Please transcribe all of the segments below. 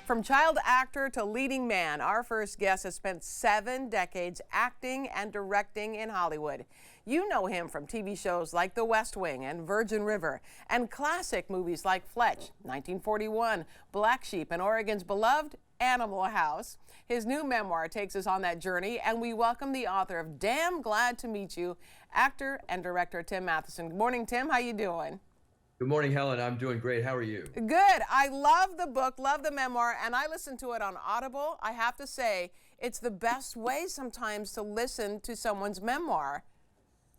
From child actor to leading man, our first guest has spent 7 decades acting and directing in Hollywood. You know him from TV shows like The West Wing and Virgin River, and classic movies like Fletch, 1941, Black Sheep, and Oregon's beloved Animal House. His new memoir takes us on that journey, and we welcome the author of Damn Glad to Meet You, actor and director Tim Matheson. Good morning, Tim. How you doing? Good morning, Helen. I'm doing great. How are you? Good. I love the book, love the memoir, and I listened to it on Audible. I have to say, it's the best way sometimes to listen to someone's memoir.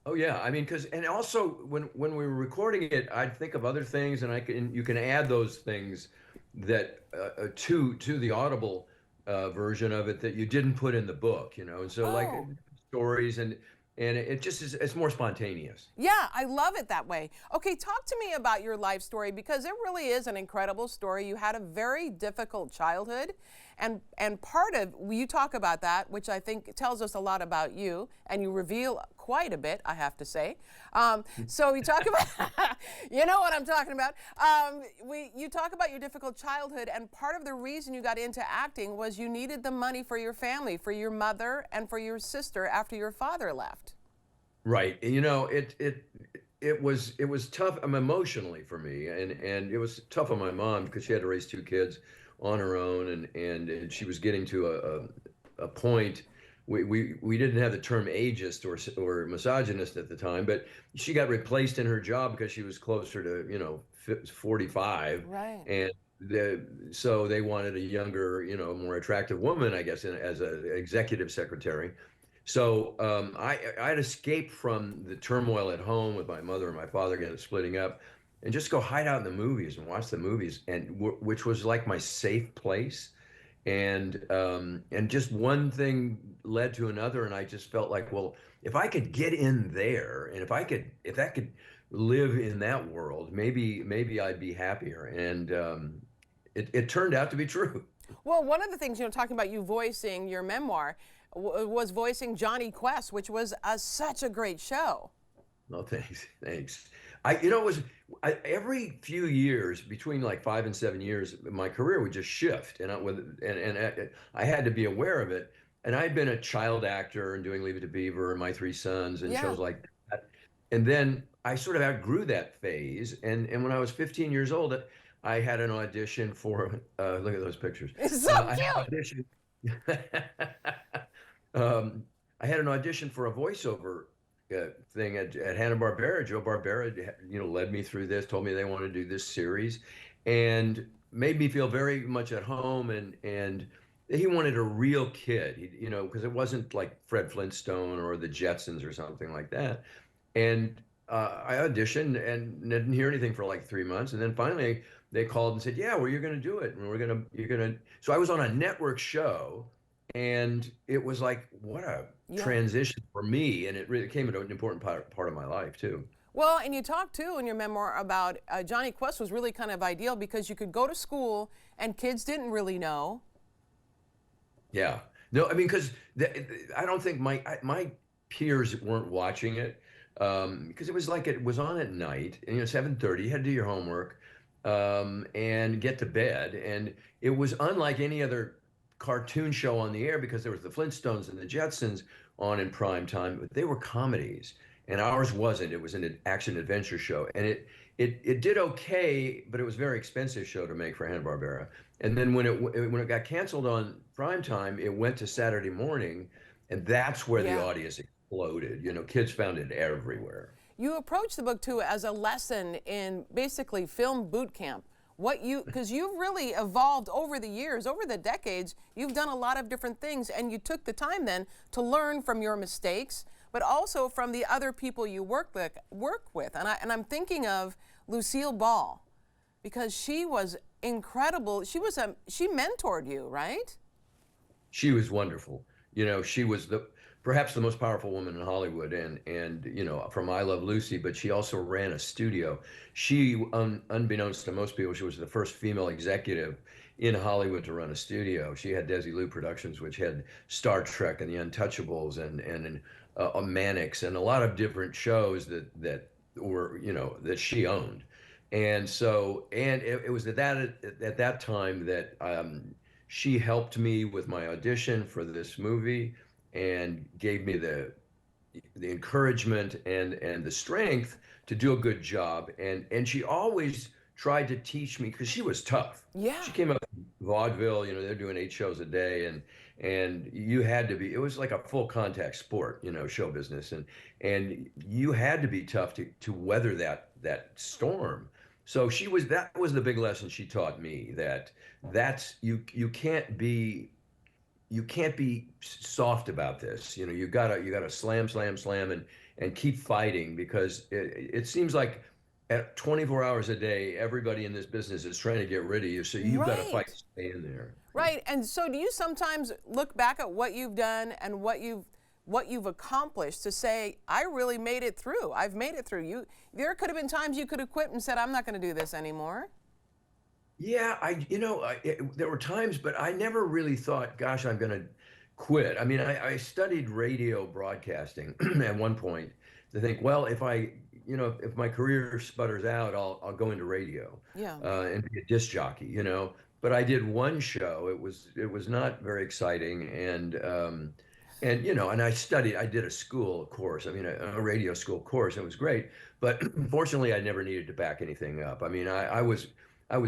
Oh yeah, I mean, and also when we were recording it, I'd think of other things, and you can add those things that to the Audible version of it that you didn't put in the book, and so like stories and it just is, it's more spontaneous. Yeah, I love it that way. Okay, talk to me about your life story, because it really is an incredible story. You had a very difficult childhood, and part of, you talk about that, which I think tells us a lot about you, and you reveal quite a bit, I have to say. So you talk about, you know what I'm talking about. You talk about your difficult childhood, and part of the reason you got into acting was you needed the money for your family, for your mother and for your sister after your father left. Right. It was tough emotionally for me, and it was tough on my mom because she had to raise 2 kids on her own, and she was getting to a point. We didn't have the term ageist or misogynist at the time, but she got replaced in her job because she was closer to 45, right? And so they wanted a younger, more attractive woman, I guess, as an executive secretary. So I'd escape from the turmoil at home with my mother and my father getting splitting up, and just go hide out in the movies and watch the movies, and which was like my safe place. And just one thing led to another, and I just felt like, well, if I could get in there, and if that could live in that world, maybe I'd be happier. And it turned out to be true. Well, one of the things, talking about you voicing your memoir, was voicing Johnny Quest, which was such a great show. No, thanks. Every few years, between like 5 and 7 years, my career would just shift, and I had to be aware of it. And I'd been a child actor and doing Leave It to Beaver and My Three Sons and shows like that. And then I sort of outgrew that phase. And when I was 15 years old, I had an audition for, look at those pictures. It's so cute. I had an audition. I had an audition for a voiceover thing at Hanna-Barbera. Joe Barbera, led me through this, told me they wanted to do this series, and made me feel very much at home. And he wanted a real kid, because it wasn't like Fred Flintstone or the Jetsons or something like that. And I auditioned and didn't hear anything for like 3 months, and then finally they called and said, "Yeah, well, you're going to do it, and you're gonna." So I was on a network show. And it was like, what a transition for me. And it really became an important part of my life, too. Well, and you talk, too, in your memoir about Johnny Quest was really kind of ideal because you could go to school and kids didn't really know. Yeah. No, I mean, because I don't think my peers weren't watching it, because it was like it was on at night, and 7:30, you had to do your homework and get to bed. And it was unlike any other cartoon show on the air, because there was the Flintstones and the Jetsons on in prime time, but they were comedies, and ours wasn't. It was an action adventure show, and it did okay, but it was a very expensive show to make for Hanna-Barbera. And then when it got canceled on prime time, it went to Saturday morning, and that's where the audience exploded. Kids found it everywhere. You approached the book too as a lesson in basically film boot camp. Because you've really evolved over the years, over the decades. You've done a lot of different things, and you took the time then to learn from your mistakes, but also from the other people you work with. And I'm thinking of Lucille Ball, because she was incredible. She mentored you, right? She was wonderful. She was perhaps the most powerful woman in Hollywood, and from I Love Lucy, but she also ran a studio. She, unbeknownst to most people, she was the first female executive in Hollywood to run a studio. She had Desilu Productions, which had Star Trek and The Untouchables and Mannix and a lot of different shows that were, that she owned. And so, and it was at that time that she helped me with my audition for this movie and gave me the encouragement and the strength to do a good job. And she always tried to teach me because she was tough. Yeah. She came up from vaudeville, they're doing 8 shows a day, and you had to be, it was like a full contact sport, show business. And you had to be tough to weather that storm. So that was the big lesson she taught me, that's you can't be soft about this. You gotta slam, slam, slam, and keep fighting, because it seems like at 24 hours a day, everybody in this business is trying to get rid of you. So you've got to fight Right. to stay in there. Right. And so do you sometimes look back at what you've done and what you've accomplished to say, I really made it through. I've made it through. There could have been times you could have quit and said, I'm not going to do this anymore. Yeah, there were times, but I never really thought, gosh, I'm going to quit. I mean, I studied radio broadcasting at one point to think, well, if my career sputters out, I'll go into radio, Yeah. and be a disc jockey. But I did one show. It was not very exciting, and I did a school course. I mean, a radio school course. It was great, but fortunately, I never needed to back anything up. I mean, I was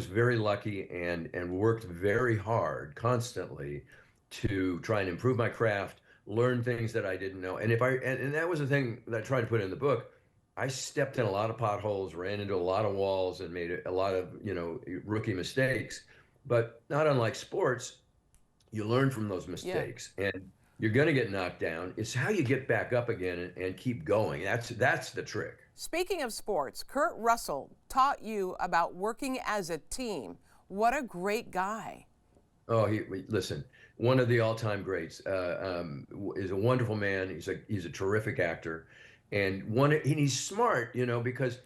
very lucky and worked very hard constantly to try and improve my craft, learn things that I didn't know. And that was the thing that I tried to put in the book. I stepped in a lot of potholes, ran into a lot of walls, and made a lot of, rookie mistakes. But not unlike sports, you learn from those Yeah. mistakes, and you're going to get knocked down. It's how you get back up again and keep going. That's the trick. Speaking of sports, Kurt Russell taught you about working as a team. What a great guy. Oh, listen, one of the all-time greats. Is a wonderful man. He's a terrific actor, and he's smart. Because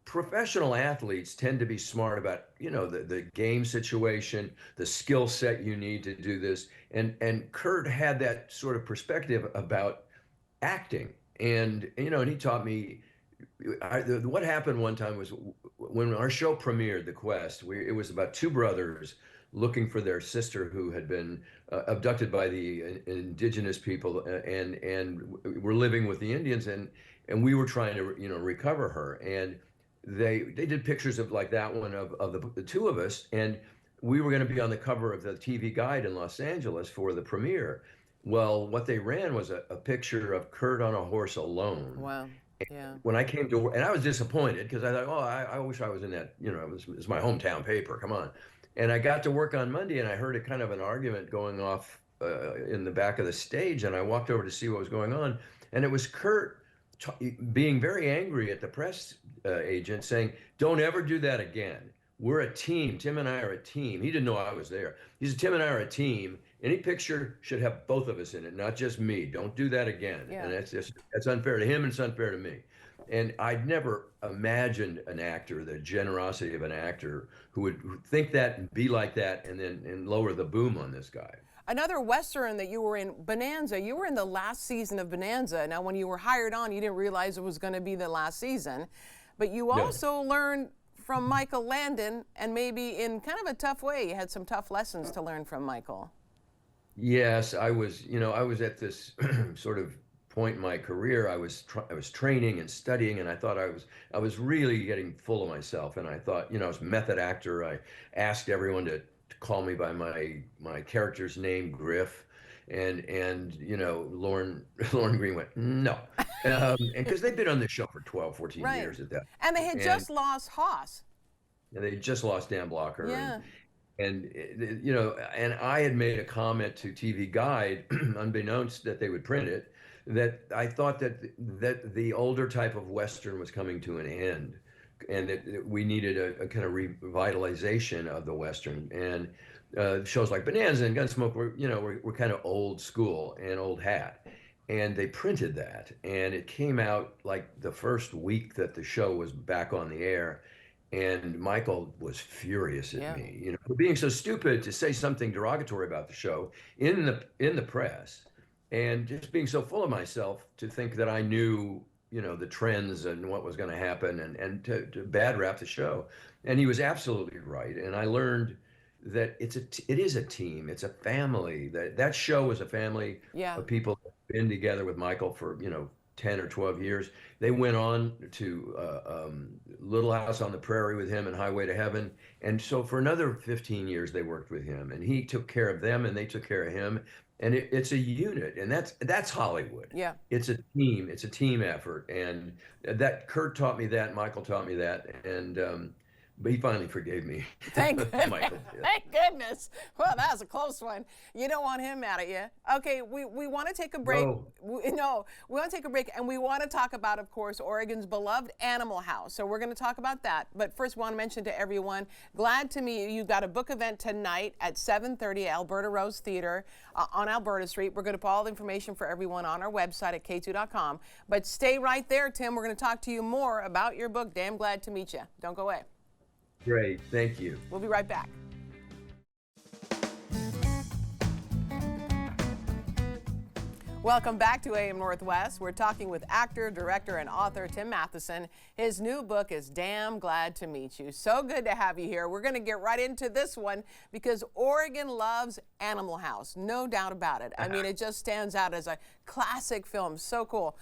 professional athletes tend to be smart about the game situation, the skill set you need to do this, and Kurt had that sort of perspective about acting, and he taught me. What happened one time was when our show premiered, The Quest. It was about two brothers looking for their sister who had been abducted by the indigenous people, and were living with the Indians, and we were trying to recover her. And they did pictures of like that one of the two of us, and we were going to be on the cover of the TV Guide in Los Angeles for the premiere. Well, what they ran was a picture of Kurt on a horse alone. Wow. Yeah. When I came to work, and I was disappointed because I thought, oh, I wish I was in that. It's my hometown paper. Come on. And I got to work on Monday, and I heard a kind of an argument going off in the back of the stage, and I walked over to see what was going on, and it was Kurt being very angry at the press agent, saying, "Don't ever do that again. We're a team. Tim and I are a team." He didn't know I was there. He said, "Tim and I are a team. Any picture should have both of us in it, not just me. Don't do that again." Yeah. And that's unfair to him, and it's unfair to me. And I'd never imagined an actor, the generosity of an actor who would think that and be like that, and lower the boom on this guy. Another Western that you were in, Bonanza, you were in the last season of Bonanza. Now, when you were hired on, you didn't realize it was going to be the last season. But you No. also learned from Michael Landon, and maybe in kind of a tough way. You had some tough lessons to learn from Michael. Yes, I was at this sort of point in my career. I was training and studying, and I thought I was really getting full of myself. And I thought, I was a method actor. I asked everyone to call me by my character's name, Griff, and Lauren Lauren Green went no, and because they'd been on the show for 12, 14 Right. years at that And they point, had and, just lost Haas. and they just lost Dan Blocker, Yeah. and I had made a comment to TV Guide, unbeknownst that they would print it, that I thought that the older type of Western was coming to an end, and that we needed a kind of revitalization of the Western. And shows like Bonanza and Gunsmoke were kind of old school and old hat. And they printed that, and it came out like the first week that the show was back on the air. And Michael was furious at Yeah. me, for being so stupid to say something derogatory about the show in the press, and just being so full of myself to think that I knew, the trends and what was going to happen, and to bad rap the show. And he was absolutely right. And I learned that it is a team, it's a family. That show was a family Yeah. of people that have been together with Michael for 10 or 12 years. They went on to Little House on the Prairie with him and Highway to Heaven, and so for another 15 years they worked with him, and he took care of them, and they took care of him, and it's a unit, and that's Hollywood. Yeah. It's a team. It's a team effort, and that Kurt taught me that. Michael taught me that, and but he finally forgave me. Thank goodness. Michael did. Thank goodness. Well, that was a close one. You don't want him mad at you. Okay, we want to take a break. No. No, we want to take a break, and we want to talk about, of course, Oregon's beloved Animal House. So we're going to talk about that. But first, want to mention to everyone, glad to meet you. You've got a book event tonight at 7:30 Alberta Rose Theater on Alberta Street. We're going to put all the information for everyone on our website at k2.com. But stay right there, Tim. We're going to talk to you more about your book. Damn glad to meet you. Don't go away. Great. Thank you. We'll be right back. Welcome back to AM Northwest. We're talking with actor, director, and author Tim Matheson. His new book is Damn Glad to Meet You. So good to have you here. We're going to get right into this one because Oregon loves Animal House, no doubt about it. I mean, it just stands out as a classic film. So cool.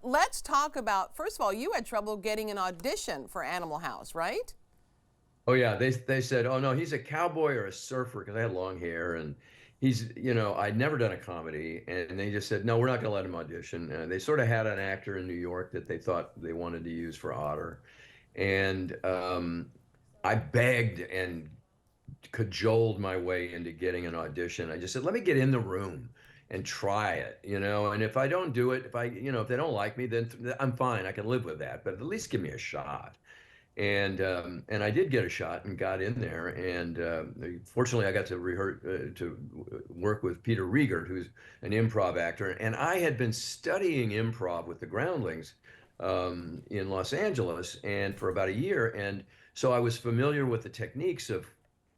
Let's talk about, first of all, you had trouble getting an audition for Animal House, right? Oh yeah, they said, oh no, he's a cowboy or a surfer because I had long hair, and I'd never done a comedy, and they just said, no, we're not going to let him audition. They sort of had an actor in New York that they thought they wanted to use for Otter, and I begged and cajoled my way into getting an audition. I just said, let me get in the room and try it, and if I don't do it, if they don't like me, then I'm fine. I can live with that, but at least give me a shot. And I did get a shot and got in there, and fortunately I got to work with Peter Riegert, who's an improv actor, and I had been studying improv with the Groundlings in Los Angeles and for about a year, and so I was familiar with the techniques of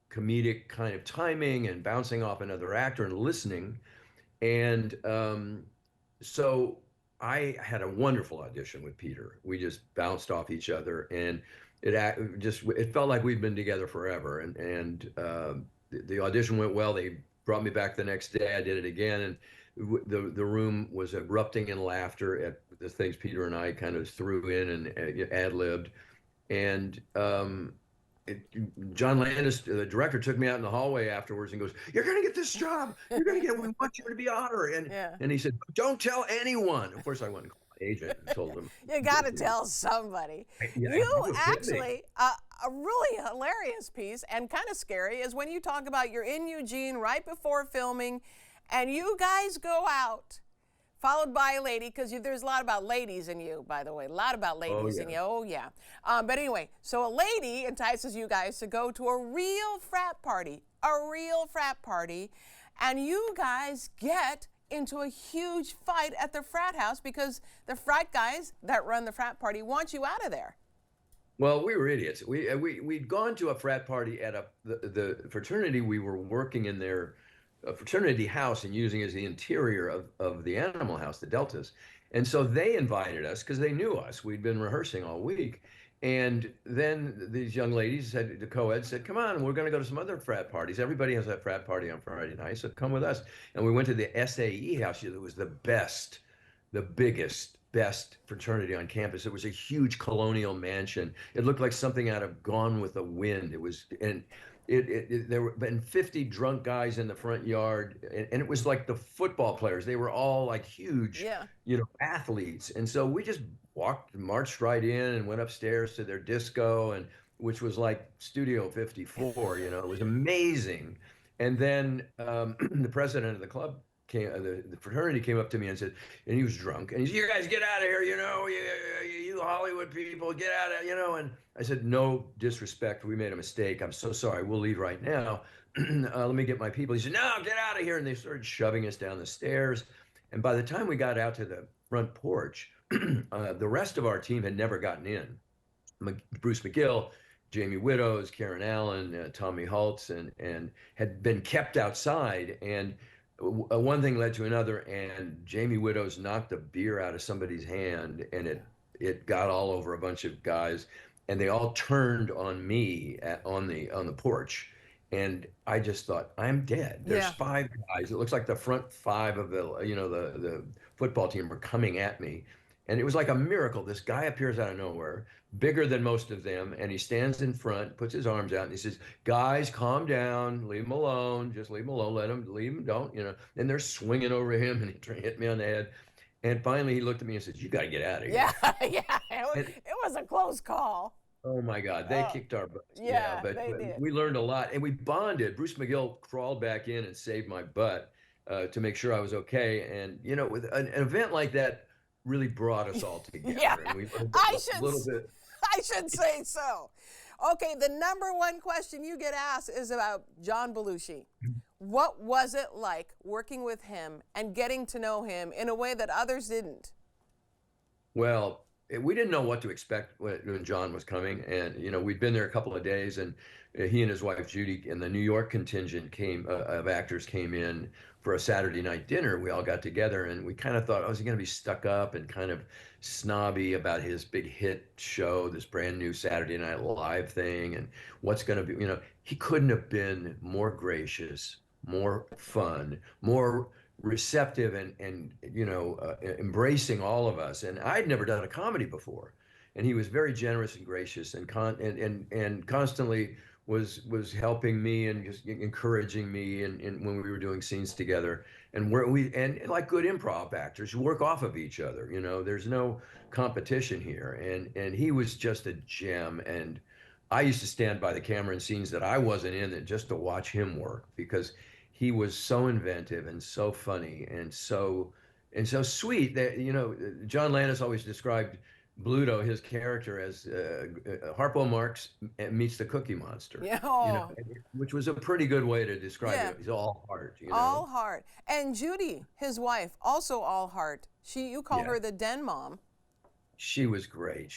comedic kind of timing and bouncing off another actor and listening, and so I had a wonderful audition with Peter. We just bounced off each other, and it felt like we'd been together forever. And the audition went well. They brought me back the next day. I did it again, and the room was erupting in laughter at the things Peter and I kind of threw in and ad-libbed. And John Landis, the director, took me out in the hallway afterwards and goes, "You're going to get this job. You're going to get it. We want you to be Otter." And he said, "Don't tell anyone." Of course, I went and called my agent and told him. You got to tell somebody. You actually, a really hilarious piece and kind of scary is when you talk about you're in Eugene right before filming, and you guys go out. Followed by a lady, because there's a lot about ladies in you, by the way. A lot about ladies in you. Oh, yeah. But anyway, so a lady entices you guys to go to a real frat party. And you guys get into a huge fight at the frat house because the frat guys that run the frat party want you out of there. Well, we were idiots. We'd gone to a frat party at the fraternity. We were working in their fraternity house and using as the interior of the Animal House, the Deltas. And so they invited us because they knew us. We'd been rehearsing all week. And then these young ladies said, the co-ed said, "Come on, we're going to go to some other frat parties. Everybody has a frat party on Friday night, so come with us." And we went to the SAE house. It was the biggest, best fraternity on campus. It was a huge colonial mansion. It looked like something out of Gone with the Wind. It was, and there were been 50 drunk guys in the front yard, and it was like the football players. They were all like huge, athletes. And so we just marched right in and went upstairs to their disco, and which was like Studio 54. It was amazing. And then the president of the club the fraternity came up to me and said, and he was drunk, and he said, "You guys get out of here, you Hollywood people, get out of, And I said, "No disrespect, we made a mistake. I'm so sorry. We'll leave right now. Let me get my people." He said, "No, get out of here." And they started shoving us down the stairs. And by the time we got out to the front porch, the rest of our team had never gotten in. Bruce McGill, Jamie Widows, Karen Allen, Tommy Holtz, and had been kept outside. And one thing led to another, and Jamie Widows knocked a beer out of somebody's hand, and it got all over a bunch of guys, and they all turned on me on the porch, And I just thought, I'm dead. There's Yeah. five guys. It looks like the front five of the football team are coming at me. And it was like a miracle. This guy appears out of nowhere, bigger than most of them, and he stands in front, puts his arms out, and he says, "Guys, calm down, leave him alone. Just leave him alone. Leave him, don't." And they're swinging over him, and he hit me on the head. And finally, he looked at me and says, "You got to get out of Yeah. here." Yeah. And It was a close call. oh my God, they Oh, kicked our butts. Yeah, yeah, but they did. we learned a lot and we bonded. Bruce McGill crawled back in and saved my butt to make sure I was okay. And, with an event like that really brought us all Yeah. together. And we learned I a should little bit. I should say so. Okay, the number one question you get asked is about John Belushi. What was it like working with him and getting to know him in a way that others didn't? Well, we didn't know what to expect when John was coming, and we'd been there a couple of days, and he and his wife Judy and the New York contingent of actors came in for a Saturday night dinner. We all got together, and we kind of thought, oh, is he going to be stuck up and kind of snobby about his big hit show, this brand new Saturday Night Live thing, and what's going to be? He couldn't have been more gracious, more fun, more receptive and embracing all of us. And I'd never done a comedy before, and he was very generous and gracious and constantly was helping me and just encouraging me and when we were doing scenes together. And we like good improv actors, you work off of each other. There's no competition here. And he was just a gem. And I used to stand by the camera in scenes that I wasn't in, and just to watch him work, because he was so inventive and so funny and so sweet that John Landis always described Bluto, his character, as Harpo Marx meets the Cookie Monster. Yeah. Oh. Which was a pretty good way to describe Yeah. it. He's all heart. All heart. And Judy, his wife, also all heart. You call Yeah. her the Den Mom. She was great.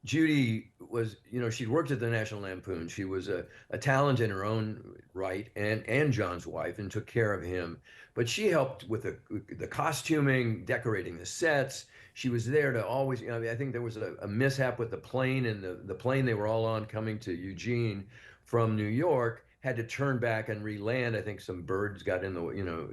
Judy was, she'd worked at the National Lampoon. She was a talent in her own right, and John's wife, and took care of him. But she helped with the costuming, decorating the sets. She was there to always, I think there was a mishap with the plane, and the plane they were all on coming to Eugene from New York had to turn back and re-land. I think some birds got in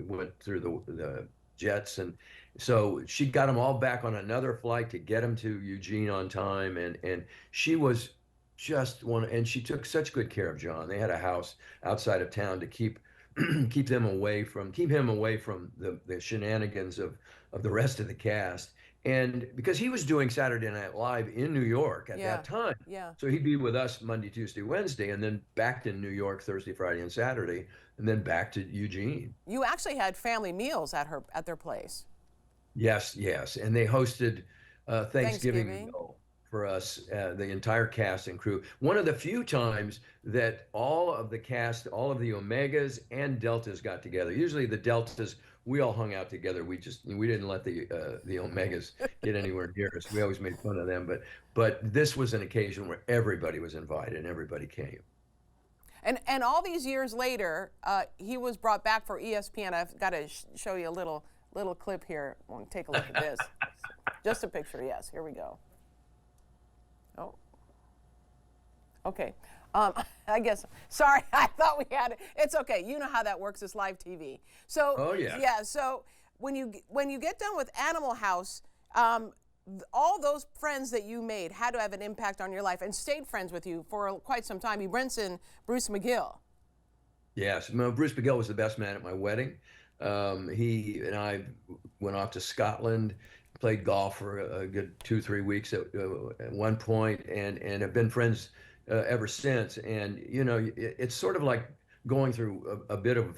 went through the jets, and so she got them all back on another flight to get them to Eugene on time. And she was just one, and she took such good care of John. They had a house outside of town to keep him away from the shenanigans of the rest of the cast. And because he was doing Saturday Night Live in New York at Yeah. that time. Yeah. So he'd be with us Monday, Tuesday, Wednesday, and then back to New York Thursday, Friday, and Saturday, and then back to Eugene. You actually had family meals at their place. Yes, yes. And they hosted Thanksgiving Thanksgiving. meal for us, the entire cast and crew. One of the few times that all of the cast, all of the Omegas and Deltas got together. Usually the Deltas, we all hung out together. We didn't let the Omegas get anywhere near us. We always made fun of them. But this was an occasion where everybody was invited and everybody came. And all these years later, he was brought back for ESPN. I've got to show you a little clip here. I want to take a look at this. Just a picture, yes. Here we go. Oh. Okay. I guess, sorry, I thought we had it. It's okay. You know how that works. It's live TV. So, Oh, yeah. Yeah, so when you get done with Animal House, all those friends that you made had to have an impact on your life and stayed friends with you for quite some time. You mentioned Bruce McGill. Yes, no, Bruce McGill was the best man at my wedding. He and I went off to Scotland, played golf for a good 2-3 weeks at one point, and have been friends ever since. And it's sort of like going through a bit of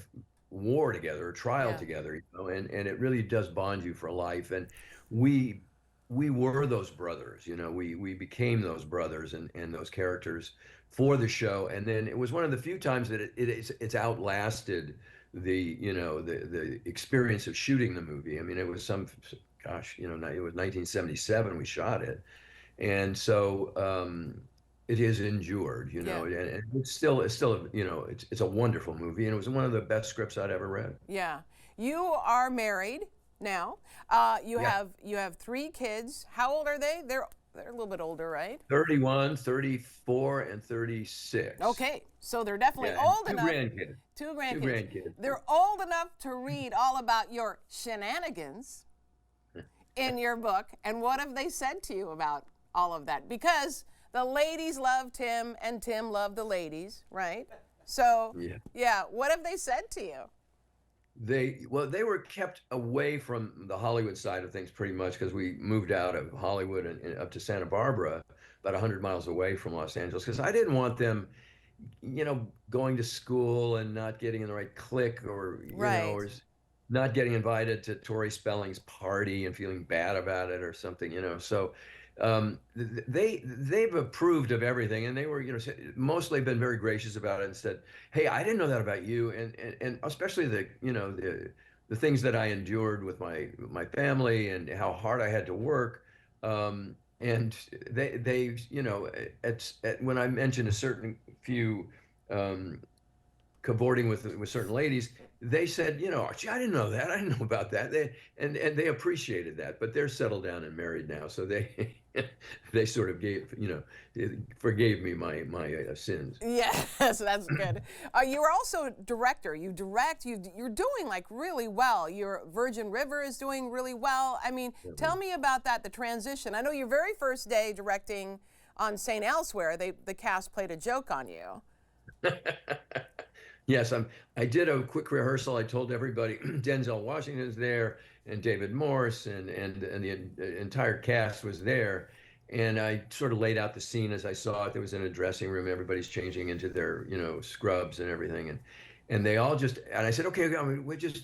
war together, or trial Yeah. together, and it really does bond you for life. And we were those brothers. We became those brothers and those characters for the show. And then it was one of the few times that it's outlasted the experience of shooting the movie. I mean, it was it was 1977 we shot it, and so it has endured. Yeah. And it's still it's a wonderful movie, and it was one of the best scripts I'd ever read. Yeah. You are married now. You Yeah. have 3 kids. How old are they? They're They're a little bit older, right? 31, 34, and 36. Okay, so they're definitely Yeah, and old two enough. grandkids. Two Two grandkids. grandkids. They're old enough to read all about your shenanigans in your book. And what have they said to you about all of that? Because the ladies love Tim and Tim loved the ladies, right? So, Yeah. yeah, what have they said to you? They were kept away from the Hollywood side of things pretty much because we moved out of Hollywood and up to Santa Barbara, about 100 miles away from Los Angeles, because I didn't want them, going to school and not getting in the right clique, or Right. not getting invited to Tori Spelling's party and feeling bad about it or something. So they've approved of everything, and they were, mostly been very gracious about it and said, "Hey, I didn't know that about you," and especially the things that I endured with my family and how hard I had to work. And they when I mentioned a certain few cavorting with certain ladies, they said, "Gee, I didn't know that. I didn't know about that." And they appreciated that, but they're settled down and married now, so they they sort of forgave me my sins. Yes, that's good. You are also a director. You direct. You're doing like really well. Your Virgin River is doing really well. I mean, tell me about that. The transition. I know your very first day directing on St. Elsewhere, the cast played a joke on you. Yes, I did a quick rehearsal. I told everybody Denzel Washington is there, and David Morse, and the entire cast was there. And I sort of laid out the scene as I saw it. There was in a dressing room. Everybody's changing into their, scrubs and everything. And they all and I said, okay,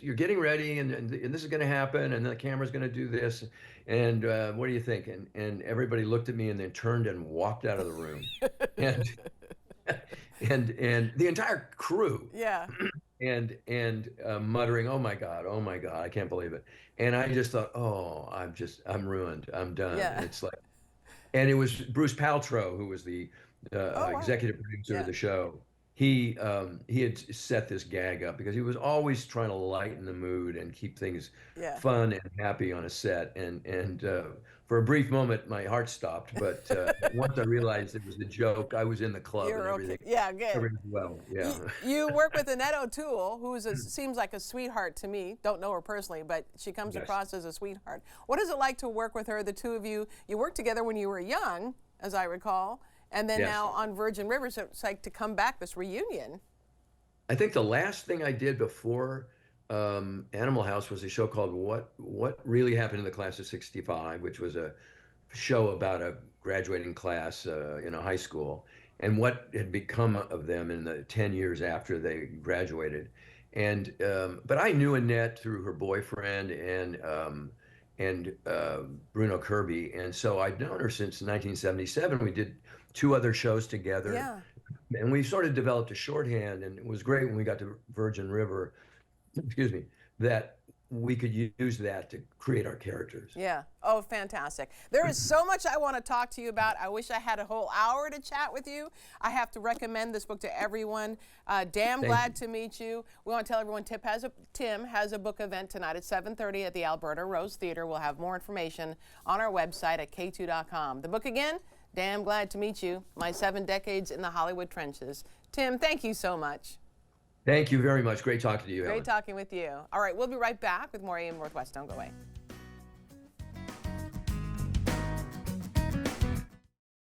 you're getting ready, and this is going to happen, and the camera's going to do this. And what do you think? And everybody looked at me and then turned and walked out of the room. And and the entire crew, Yeah. and muttering, oh my God, I can't believe it. And I just thought, oh, I'm ruined, I'm done. Yeah. And it's like, and it was Bruce Paltrow who was the Oh wow. executive producer of Yeah. the show. He had set this gag up because he was always trying to lighten the mood and keep things Yeah. fun and happy on a set. And for a brief moment, my heart stopped. But once I realized it was a joke, I was in the club and You're okay. everything. Yeah, good. Everything well, yeah. You work with Annette O'Toole, who seems like a sweetheart to me. Don't know her personally, but she comes Yes. across as a sweetheart. What is it like to work with her? The two of you worked together when you were young, as I recall, and then Yes. now on Virgin River. So it's like to come back, this reunion. I think the last thing I did before Animal House was a show called What Really Happened in the Class of '65, which was a show about a graduating class in a high school and what had become of them in the 10 years after they graduated. And but I knew Annette through her boyfriend and Bruno Kirby, and so I'd known her since 1977. We did two other shows together, Yeah. and we sort of developed a shorthand, and it was great when we got to Virgin River, excuse me, that we could use that to create our characters. Yeah. Oh, fantastic. There is so much I want to talk to you about. I wish I had a whole hour to chat with you. I have to recommend this book to everyone. Damn glad to meet you. We want to tell everyone Tim has a book event tonight at 7:30 at the Alberta Rose Theater. We'll have more information on our website at k2.com. The book again, Damn Glad to Meet You, My 7 Decades in the Hollywood Trenches. Tim, thank you so much. Thank you very much. Great talking to you, Helen. Great talking with you. All right, we'll be right back with more AM Northwest. Don't go away.